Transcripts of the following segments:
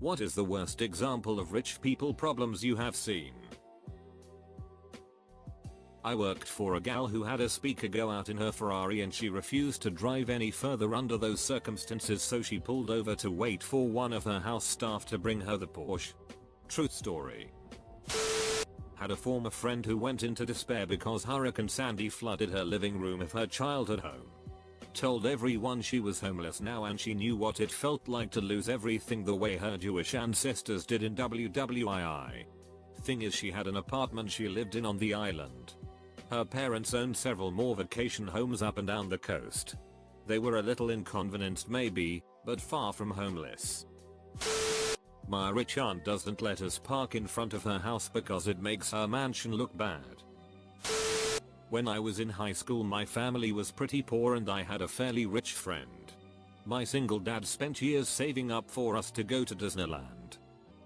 What is the worst example of rich people problems you have seen? I worked for a gal who had a speaker go out in her Ferrari and she refused to drive any further under those circumstances, so she pulled over to wait for one of her house staff to bring her the Porsche. Truth story. Had a former friend who went into despair because Hurricane Sandy flooded her living room of her childhood home. Told everyone she was homeless now and she knew what it felt like to lose everything the way her Jewish ancestors did in WWII. Thing is, she had an apartment she lived in on the island. Her parents owned several more vacation homes up and down the coast. They were a little inconvenienced maybe, but far from homeless. My rich aunt doesn't let us park in front of her house because it makes her mansion look bad. When I was in high school my family was pretty poor and I had a fairly rich friend. My single dad spent years saving up for us to go to Disneyland.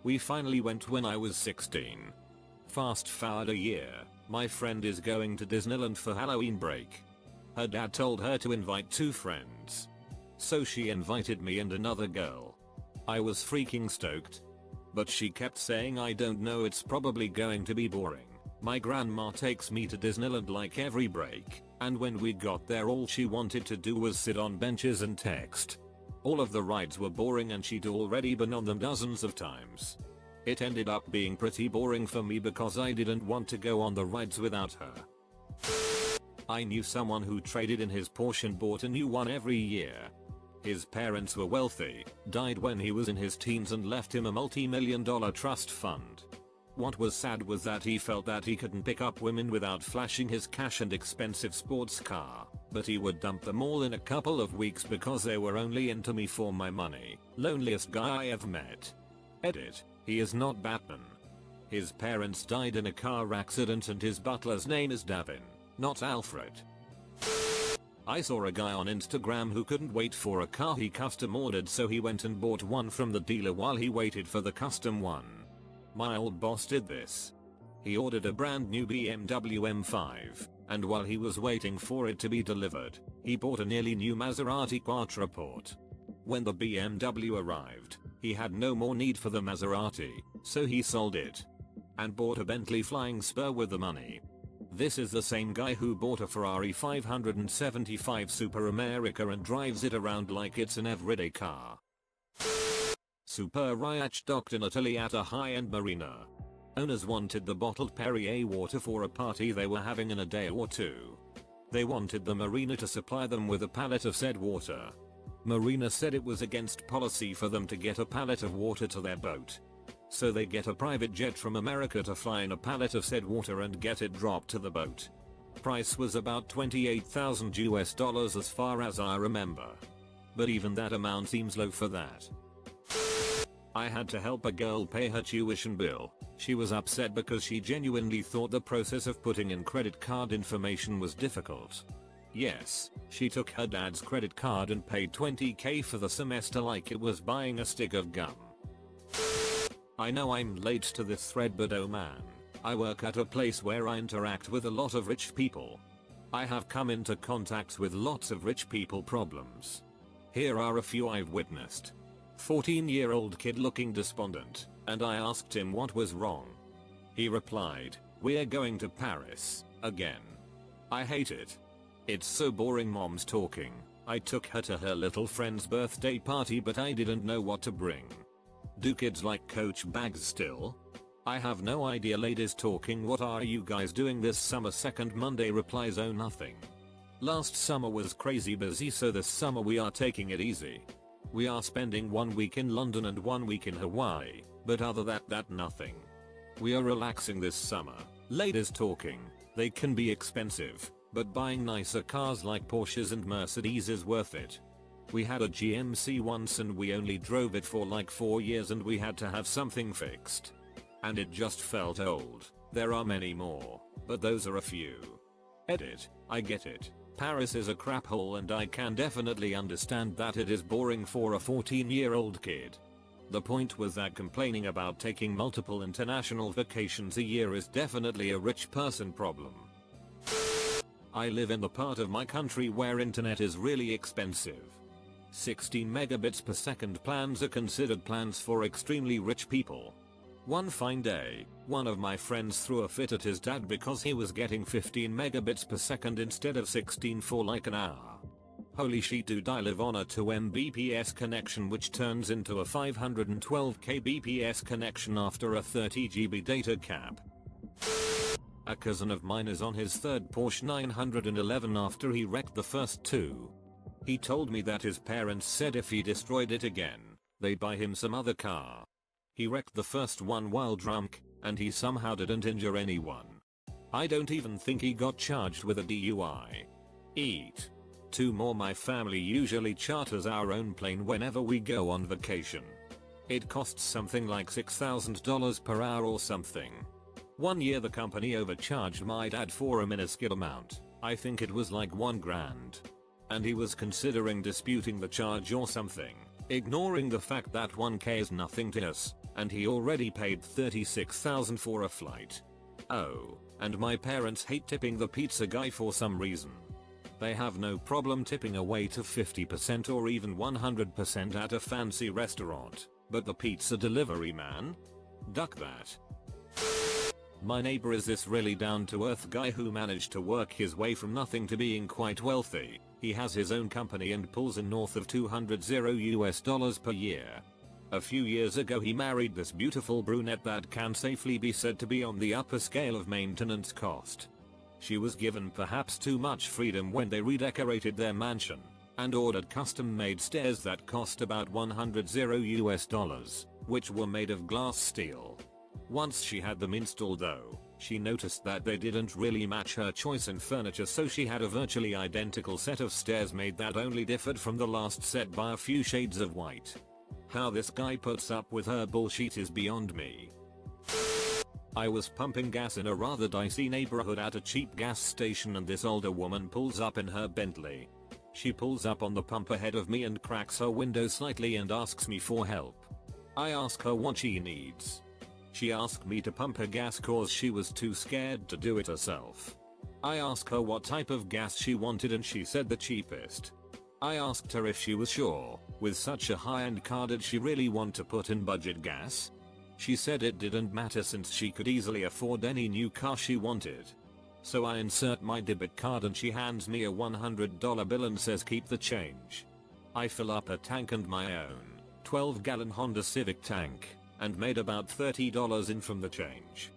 We finally went when I was 16. Fast forward a year, my friend is going to Disneyland for Halloween break. Her dad told her to invite 2 friends. So she invited me and another girl. I was freaking stoked. But she kept saying, I don't know, it's probably going to be boring. My grandma takes me to Disneyland like every break, and when we got there all she wanted to do was sit on benches and text. All of the rides were boring and she'd already been on them dozens of times. It ended up being pretty boring for me because I didn't want to go on the rides without her. I knew someone who traded in his Porsche and bought a new one every year. His parents were wealthy, died when he was in his teens and left him a multi-million-dollar trust fund. What was sad was that he felt that he couldn't pick up women without flashing his cash and expensive sports car, but he would dump them all in a couple of weeks because they were only into me for my money. Loneliest guy I ever met. Edit. He is not Batman. His parents died in a car accident and his butler's name is Davin, not Alfred. I saw a guy on Instagram who couldn't wait for a car he custom ordered, so he went and bought one from the dealer while he waited for the custom one. My old boss did this. He ordered a brand new BMW M5, and while he was waiting for it to be delivered, he bought a nearly new Maserati Quattroporte. When the BMW arrived, he had no more need for the Maserati, so he sold it and bought a Bentley Flying Spur with the money. This is the same guy who bought a Ferrari 575 Super America and drives it around like it's an everyday car. Super Riach docked in Italy at a high-end marina. Owners wanted the bottled Perrier water for a party they were having in a day or two. They wanted the marina to supply them with a pallet of said water. Marina said it was against policy for them to get a pallet of water to their boat. So they get a private jet from America to fly in a pallet of said water and get it dropped to the boat. Price was about $28,000 as far as I remember. But even that amount seems low for that. I had to help a girl pay her tuition bill. She was upset because she genuinely thought the process of putting in credit card information was difficult. Yes, she took her dad's credit card and paid $20,000 for the semester like it was buying a stick of gum. I know I'm late to this thread, but oh man, I work at a place where I interact with a lot of rich people. I have come into contact with lots of rich people problems. Here are a few I've witnessed. 14-year-old kid looking despondent, and I asked him what was wrong. He replied, "We're going to Paris, again. I hate it. It's so boring, mom's talking. I took her to her little friend's birthday party but I didn't know what to bring. Do kids like Coach bags still? I have no idea. Ladies talking, what are you guys doing this summer? Second Monday replies, oh nothing. Last summer was crazy busy, so this summer we are taking it easy. We are spending 1 week in London and 1 week in Hawaii, but other than that nothing. We are relaxing this summer. Ladies talking, they can be expensive, but buying nicer cars like Porsches and Mercedes is worth it. We had a GMC once and we only drove it for like 4 years and we had to have something fixed. And it just felt old. There are many more, but those are a few. Edit. I get it. Paris is a crap hole and I can definitely understand that it is boring for a 14-year-old kid. The point was that complaining about taking multiple international vacations a year is definitely a rich person problem. I live in the part of my country where internet is really expensive. 16 megabits per second plans are considered plans for extremely rich people. One fine day, one of my friends threw a fit at his dad because he was getting 15 megabits per second instead of 16 for like an hour. Holy shit dude, I live on a 2 Mbps connection which turns into a 512 kbps connection after a 30 GB data cap. A cousin of mine is on his third Porsche 911 after he wrecked the first two. He told me that his parents said if he destroyed it again, they'd buy him some other car. He wrecked the first one while drunk, and he somehow didn't injure anyone. I don't even think he got charged with a DUI. Eat. 2 more. My family usually charters our own plane whenever we go on vacation. It costs something like $6,000 per hour or something. One year the company overcharged my dad for a minuscule amount. I think it was like $1 grand. And he was considering disputing the charge or something, ignoring the fact that $1K is nothing to us, and he already paid $36,000 for a flight. Oh, and my parents hate tipping the pizza guy for some reason. They have no problem tipping a waiter 50% or even 100% at a fancy restaurant, but the pizza delivery man? Duck that. My neighbor is this really down-to-earth guy who managed to work his way from nothing to being quite wealthy. He has his own company and pulls in north of $200 per year. A few years ago he married this beautiful brunette that can safely be said to be on the upper scale of maintenance cost. She was given perhaps too much freedom when they redecorated their mansion, and ordered custom-made stairs that cost about $100, which were made of glass steel. Once she had them installed though, she noticed that they didn't really match her choice in furniture, so she had a virtually identical set of stairs made that only differed from the last set by a few shades of white. How this guy puts up with her bullshit is beyond me. I was pumping gas in a rather dicey neighborhood at a cheap gas station and this older woman pulls up in her Bentley. She pulls up on the pump ahead of me and cracks her window slightly and asks me for help. I ask her what she needs. She asked me to pump her gas cause she was too scared to do it herself. I asked her what type of gas she wanted and she said the cheapest. I asked her if she was sure, with such a high-end car, did she really want to put in budget gas? She said it didn't matter since she could easily afford any new car she wanted. So I insert my debit card and she hands me a $100 bill and says keep the change. I fill up a tank and my own 12-gallon Honda Civic tank, and made about $30 in from the change.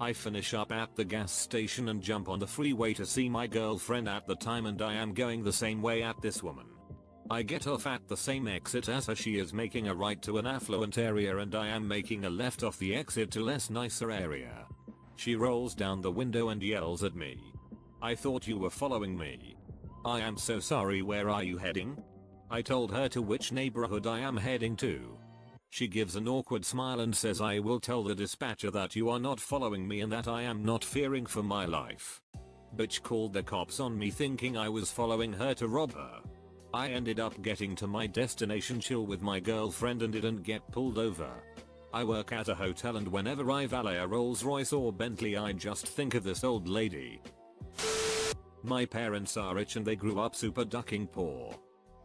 I finish up at the gas station and jump on the freeway to see my girlfriend at the time, and I am going the same way at this woman. I get off at the same exit as her. She is making a right to an affluent area and I am making a left off the exit to less nicer area. She rolls down the window and yells at me. I thought you were following me. I am so sorry, where are you heading? I told her to which neighborhood I am heading to. She gives an awkward smile and says I will tell the dispatcher that you are not following me and that I am not fearing for my life. Bitch called the cops on me thinking I was following her to rob her. I ended up getting to my destination chill with my girlfriend and didn't get pulled over. I work at a hotel and whenever I valet a Rolls Royce or Bentley I just think of this old lady. My parents are rich and they grew up super ducking poor.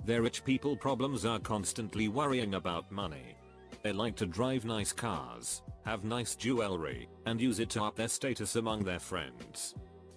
Their rich people problems are constantly worrying about money. They like to drive nice cars, have nice jewelry, and use it to up their status among their friends.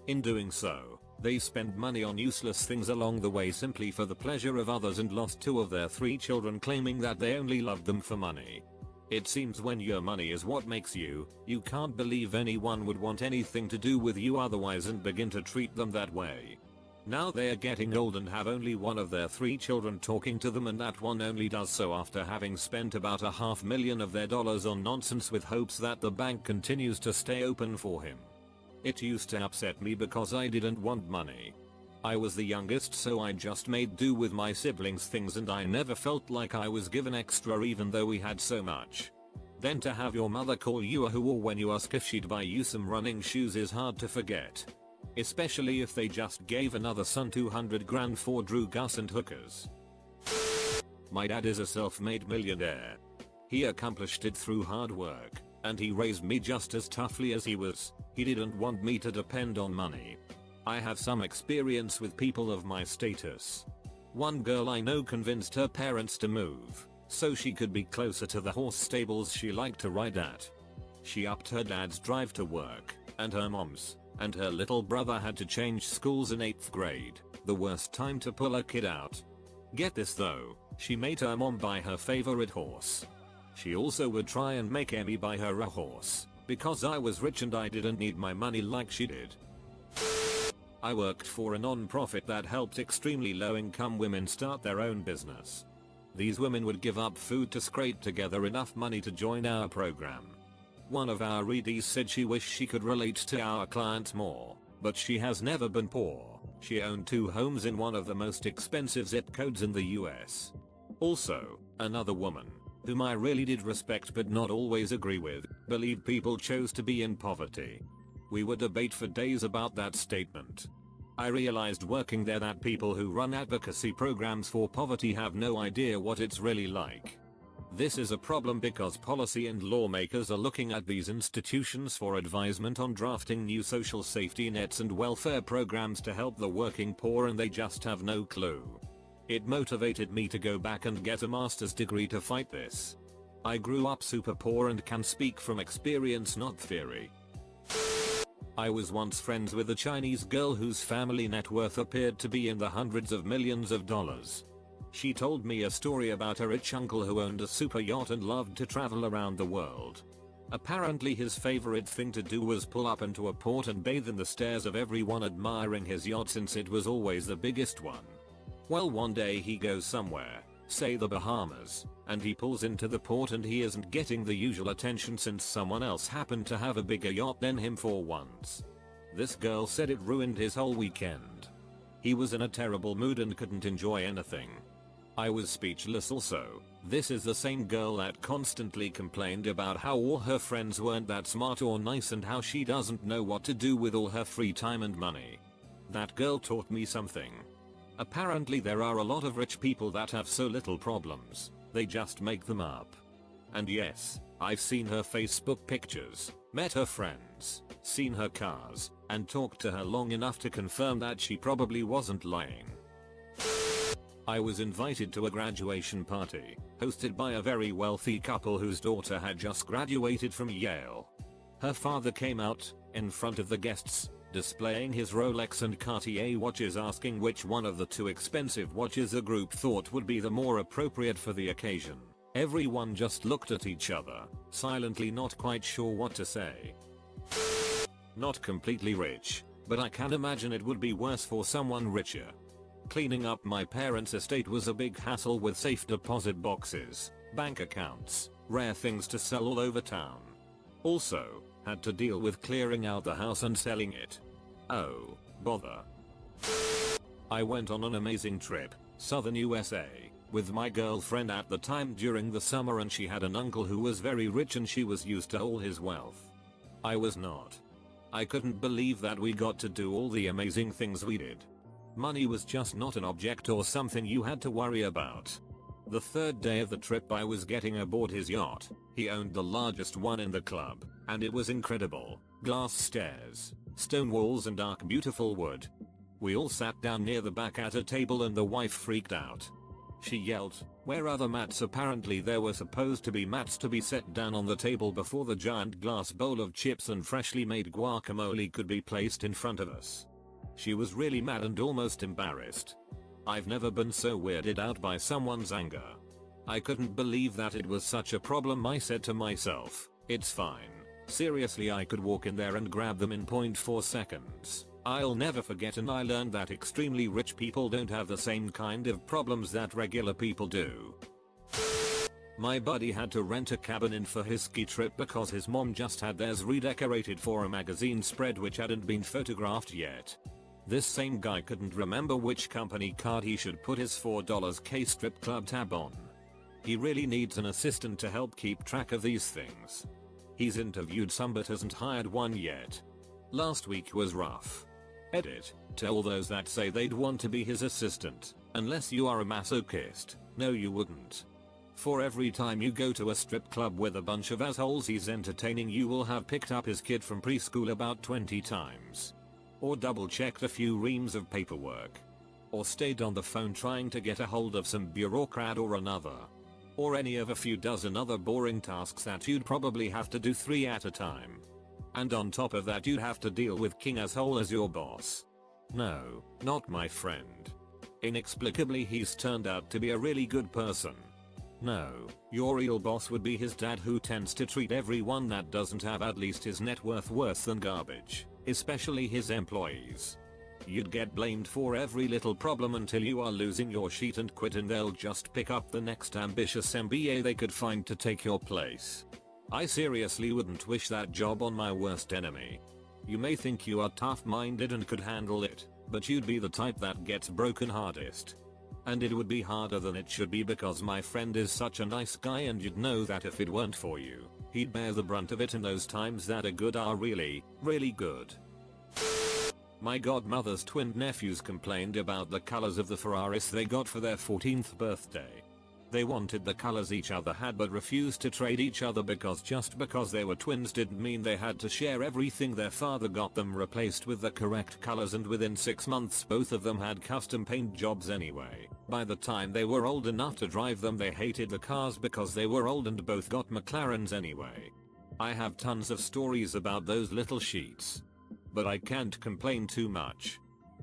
In doing so, they spend money on useless things along the way simply for the pleasure of others and lost 2 of their 3 children claiming that they only loved them for money. It seems when your money is what makes you, you can't believe anyone would want anything to do with you otherwise and begin to treat them that way. Now they are getting old and have only 1 of their 3 children talking to them, and that one only does so after having spent about $500,000 of their dollars on nonsense with hopes that the bank continues to stay open for him. It used to upset me because I didn't want money. I was the youngest, so I just made do with my siblings' things and I never felt like I was given extra even though we had so much. Then to have your mother call you a whore when you ask if she'd buy you some running shoes is hard to forget. Especially if they just gave another son $200 grand for Drew, Gus and hookers. My dad is a self-made millionaire. He accomplished it through hard work, and he raised me just as toughly as he was. He didn't want me to depend on money. I have some experience with people of my status. One girl I know convinced her parents to move so she could be closer to the horse stables she liked to ride at. She upped her dad's drive to work, and her mom's, and her little brother had to change schools in 8th grade, the worst time to pull a kid out. Get this though, she made her mom buy her favorite horse. She also would try and make Emmy buy her a horse, because I was rich and I didn't need my money like she did. I worked for a non-profit that helped extremely low-income women start their own business. These women would give up food to scrape together enough money to join our program. One of our readees said she wished she could relate to our clients more, but she has never been poor. She owned 2 homes in one of the most expensive zip codes in the US. Also, another woman, whom I really did respect but not always agree with, believed people chose to be in poverty. We would debate for days about that statement. I realized working there that people who run advocacy programs for poverty have no idea what it's really like. This is a problem because policy and lawmakers are looking at these institutions for advisement on drafting new social safety nets and welfare programs to help the working poor, and they just have no clue. It motivated me to go back and get a master's degree to fight this. I grew up super poor and can speak from experience, not theory. I was once friends with a Chinese girl whose family net worth appeared to be in the hundreds of millions of dollars. She told me a story about a rich uncle who owned a super yacht and loved to travel around the world. Apparently his favorite thing to do was pull up into a port and bathe in the stares of everyone admiring his yacht since it was always the biggest one. Well, one day he goes somewhere, say the Bahamas, and he pulls into the port and he isn't getting the usual attention since someone else happened to have a bigger yacht than him for once. This girl said it ruined his whole weekend. He was in a terrible mood and couldn't enjoy anything. I was speechless also. This is the same girl that constantly complained about how all her friends weren't that smart or nice and how she doesn't know what to do with all her free time and money. That girl taught me something. Apparently there are a lot of rich people that have so little problems, they just make them up. And yes, I've seen her Facebook pictures, met her friends, seen her cars, and talked to her long enough to confirm that she probably wasn't lying. I was invited to a graduation party, hosted by a very wealthy couple whose daughter had just graduated from Yale. Her father came out, in front of the guests, displaying his Rolex and Cartier watches, asking which one of the 2 expensive watches the group thought would be the more appropriate for the occasion. Everyone just looked at each other, silently not quite sure what to say. Not completely rich, but I can imagine it would be worse for someone richer. Cleaning up my parents' estate was a big hassle with safe deposit boxes, bank accounts, rare things to sell all over town. Also, had to deal with clearing out the house and selling it. Oh, bother. I went on an amazing trip, southern USA, with my girlfriend at the time during the summer, and she had an uncle who was very rich and she was used to all his wealth. I was not. I couldn't believe that we got to do all the amazing things we did. Money was just not an object or something you had to worry about. The 3rd day of the trip I was getting aboard his yacht. He owned the largest one in the club, and it was incredible. Glass stairs, stone walls and dark beautiful wood. We all sat down near the back at a table and the wife freaked out. She yelled, "Where are the mats?" Apparently there were supposed to be mats to be set down on the table before the giant glass bowl of chips and freshly made guacamole could be placed in front of us. She was really mad and almost embarrassed. I've never been so weirded out by someone's anger. I couldn't believe that it was such a problem. I said to myself, it's fine. Seriously, I could walk in there and grab them in 0.4 seconds. I'll never forget, and I learned that extremely rich people don't have the same kind of problems that regular people do. My buddy had to rent a cabin in for his ski trip because his mom just had theirs redecorated for a magazine spread which hadn't been photographed yet. This same guy couldn't remember which company card he should put his $4 K strip club tab on. He really needs an assistant to help keep track of these things. He's interviewed some but hasn't hired one yet. Last week was rough. Edit, to all those that say they'd want to be his assistant, unless you are a masochist, no you wouldn't. For every time you go to a strip club with a bunch of assholes he's entertaining, you will have picked up his kid from preschool about 20 times. Or double checked a few reams of paperwork. or stayed on the phone trying to get a hold of some bureaucrat or another. Or any of a few dozen other boring tasks that you'd probably have to do 3 at a time. And on top of that you'd have to deal with King Asshole as your boss. No, not my friend. Inexplicably he's turned out to be a really good person. No, your real boss would be his dad, who tends to treat everyone that doesn't have at least his net worth worse than garbage, especially his employees. You'd get blamed for every little problem until you are losing your shit and quit, and they'll just pick up the next ambitious MBA they could find to take your place. I seriously wouldn't wish that job on my worst enemy. You may think you are tough-minded and could handle it, but you'd be the type that gets broken hardest. And it would be harder than it should be because my friend is such a nice guy, and you'd know that if it weren't for you, he'd bear the brunt of it in those times that are good are really, really good. My godmother's twin nephews complained about the colors of the Ferraris they got for their 14th birthday. They wanted the colors each other had but refused to trade each other because just because they were twins didn't mean they had to share everything. Their father got them replaced with the correct colors, and within 6 months both of them had custom paint jobs anyway. By the time they were old enough to drive them they hated the cars because they were old, and both got McLarens anyway. I have tons of stories about those little sheets. But I can't complain too much.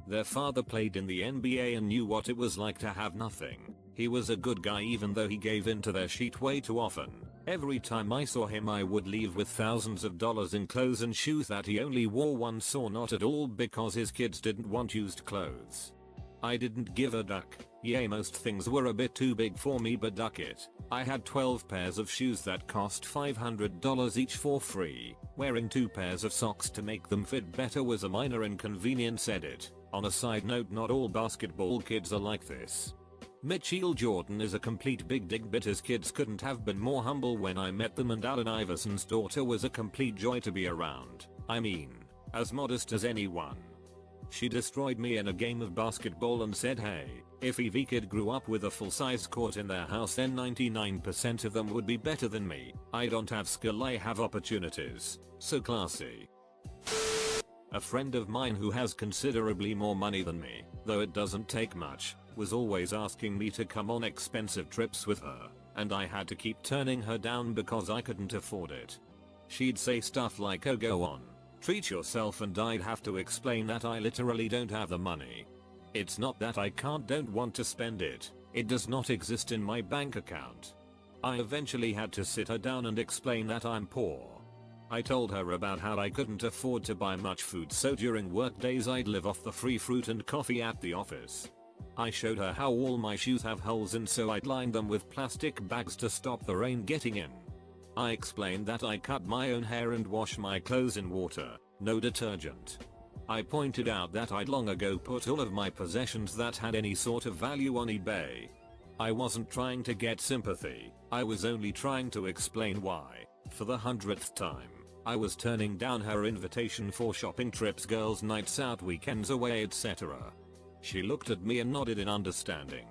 Their father played in the NBA and knew what it was like to have nothing. He was a good guy even though he gave in to their shit way too often. Every time I saw him I would leave with thousands of dollars in clothes and shoes that he only wore once or not at all because his kids didn't want used clothes. I didn't give a duck. Yeah, most things were a bit too big for me, but duck it. I had 12 pairs of shoes that cost $500 each for free. Wearing 2 pairs of socks to make them fit better was a minor inconvenience. Edit. On a side note, not all basketball kids are like this. Mitchell Jordan is a complete big dig, but his kids couldn't have been more humble when I met them, and Allen Iverson's daughter was a complete joy to be around. I mean, as modest as anyone. She destroyed me in a game of basketball and said, hey, if every kid grew up with a full-size court in their house then 99% of them would be better than me. I don't have skill, I have opportunities. So classy. A friend of mine who has considerably more money than me, though it doesn't take much, was always asking me to come on expensive trips with her, and I had to keep turning her down because I couldn't afford it. She'd say stuff like, oh go on, treat yourself, and I'd have to explain that I literally don't have the money. It's not that I don't want to spend it, it does not exist in my bank account. I eventually had to sit her down and explain that I'm poor. I told her about how I couldn't afford to buy much food, so during work days I'd live off the free fruit and coffee at the office. I showed her how all my shoes have holes in, so I'd line them with plastic bags to stop the rain getting in. I explained that I cut my own hair and wash my clothes in water, no detergent. I pointed out that I'd long ago put all of my possessions that had any sort of value on eBay. I wasn't trying to get sympathy, I was only trying to explain why, for the 100th time, I was turning down her invitation for shopping trips, girls' nights out, weekends away, etc. She looked at me and nodded in understanding.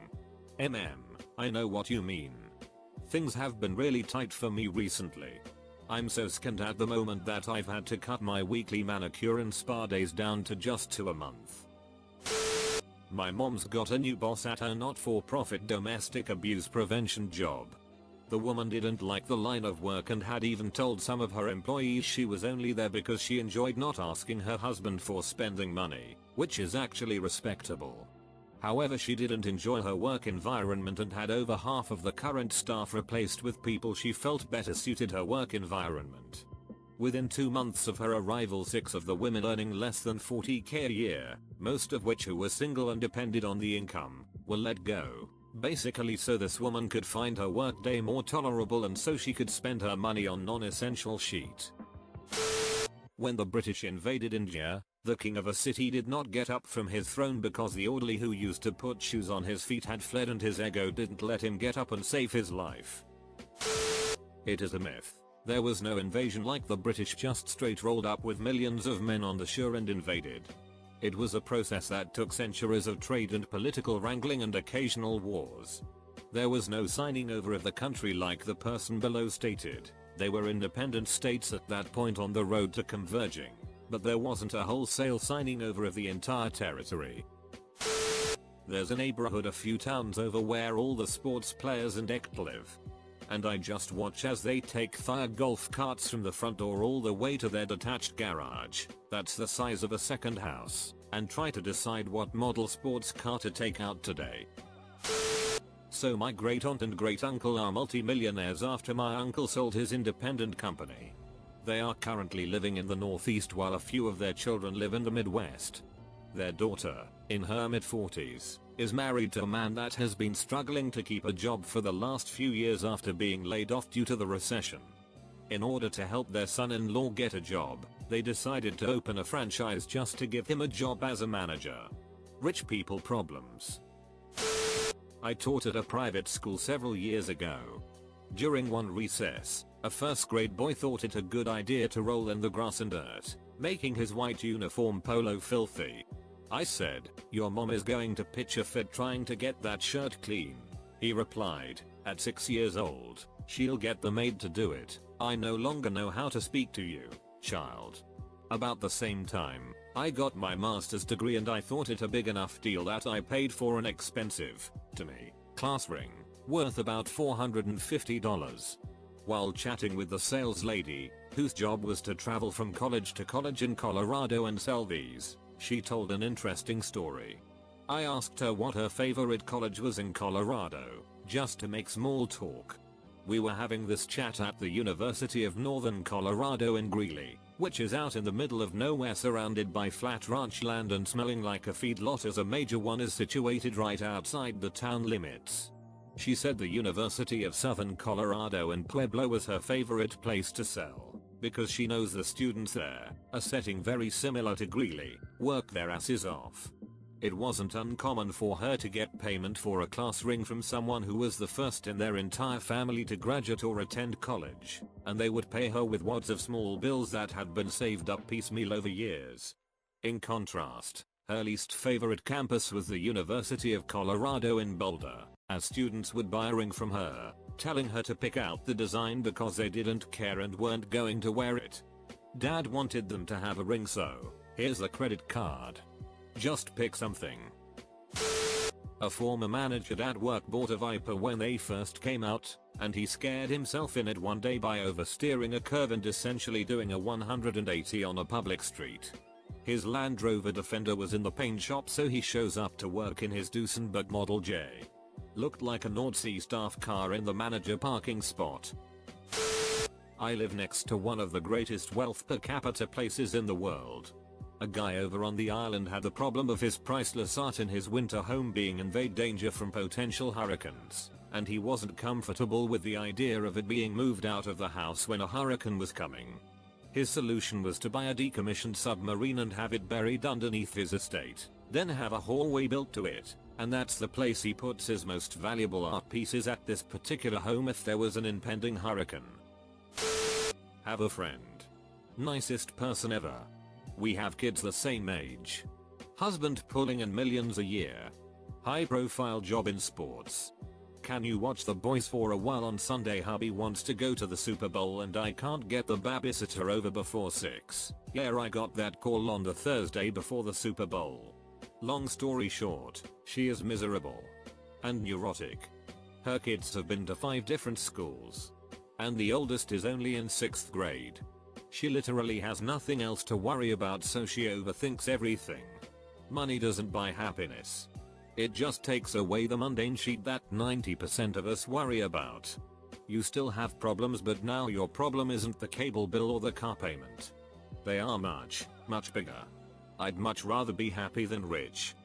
I know what you mean. Things have been really tight for me recently. I'm so skint at the moment that I've had to cut my weekly manicure and spa days down to just 2 a month. My mom's got a new boss at her not-for-profit domestic abuse prevention job. The woman didn't like the line of work and had even told some of her employees she was only there because she enjoyed not asking her husband for spending money, which is actually respectable. However, she didn't enjoy her work environment and had over half of the current staff replaced with people she felt better suited her work environment. Within 2 months of her arrival, 6 of the women earning less than $40,000 a year, most of which who were single and depended on the income, were let go. Basically so this woman could find her workday more tolerable and so she could spend her money on non-essential shit. When the British invaded India, the king of a city did not get up from his throne because the orderly who used to put shoes on his feet had fled and his ego didn't let him get up and save his life. It is a myth. There was no invasion like the British just straight rolled up with millions of men on the shore and invaded. It was a process that took centuries of trade and political wrangling and occasional wars. There was no signing over of the country like the person below stated. They were independent states at that point on the road to converging, but there wasn't a wholesale signing over of the entire territory. There's a neighborhood a few towns over where all the sports players and act live. And I just watch as they take their golf carts from the front door all the way to their detached garage, that's the size of a second house, and try to decide what model sports car to take out today. So my great aunt and great uncle are multi-millionaires after my uncle sold his independent company. They are currently living in the Northeast while a few of their children live in the Midwest. Their daughter, in her mid-40s, is married to a man that has been struggling to keep a job for the last few years after being laid off due to the recession. In order to help their son-in-law get a job, they decided to open a franchise just to give him a job as a manager. Rich people problems. I taught at a private school several years ago. During one recess, a first grade boy thought it a good idea to roll in the grass and dirt, making his white uniform polo filthy. I said, "Your mom is going to pitch a fit trying to get that shirt clean." He replied, "At 6 years old, she'll get the maid to do it. I no longer know how to speak to you, child." About the same time, I got my master's degree and I thought it a big enough deal that I paid for an expensive, to me, class ring, worth about $450. While chatting with the sales lady, whose job was to travel from college to college in Colorado and sell these, she told an interesting story. I asked her what her favorite college was in Colorado, just to make small talk. We were having this chat at the University of Northern Colorado in Greeley, which is out in the middle of nowhere surrounded by flat ranch land and smelling like a feedlot as a major one is situated right outside the town limits. She said the University of Southern Colorado in Pueblo was her favorite place to sell, because she knows the students there, a setting very similar to Greeley, work their asses off. It wasn't uncommon for her to get payment for a class ring from someone who was the first in their entire family to graduate or attend college, and they would pay her with wads of small bills that had been saved up piecemeal over years. In contrast, her least favorite campus was the University of Colorado in Boulder, as students would buy a ring from her, telling her to pick out the design because they didn't care and weren't going to wear it. Dad wanted them to have a ring, so here's the credit card. Just pick something. A former manager at work bought a Viper when they first came out, and he scared himself in it one day by oversteering a curve and essentially doing a 180 on a public street. His Land Rover Defender was in the paint shop, so he shows up to work in his Duesenberg Model J. Looked like a Nordsee staff car in the manager parking spot. I live next to one of the greatest wealth per capita places in the world. A guy over on the island had the problem of his priceless art in his winter home being in vague danger from potential hurricanes, and he wasn't comfortable with the idea of it being moved out of the house when a hurricane was coming. His solution was to buy a decommissioned submarine and have it buried underneath his estate, then have a hallway built to it, and that's the place he puts his most valuable art pieces at this particular home if there was an impending hurricane. Have a friend. Nicest person ever. We have kids the same age. Husband pulling in millions a year. High profile job in sports. Can you watch the boys for a while on Sunday? Hubby wants to go to the Super Bowl and I can't get the babysitter over before 6. Yeah, I got that call on the Thursday before the Super Bowl. Long story short, she is miserable and neurotic. Her kids have been to 5 different schools, and the oldest is only in 6th grade. She literally has nothing else to worry about, so she overthinks everything. Money doesn't buy happiness. It just takes away the mundane shit that 90% of us worry about. You still have problems, but now your problem isn't the cable bill or the car payment. They are much, much bigger. I'd much rather be happy than rich.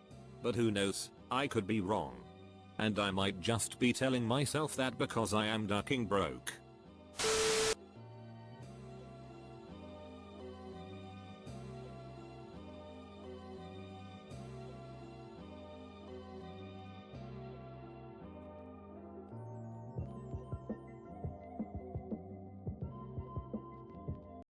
But who knows, I could be wrong. And I might just be telling myself that because I am ducking broke.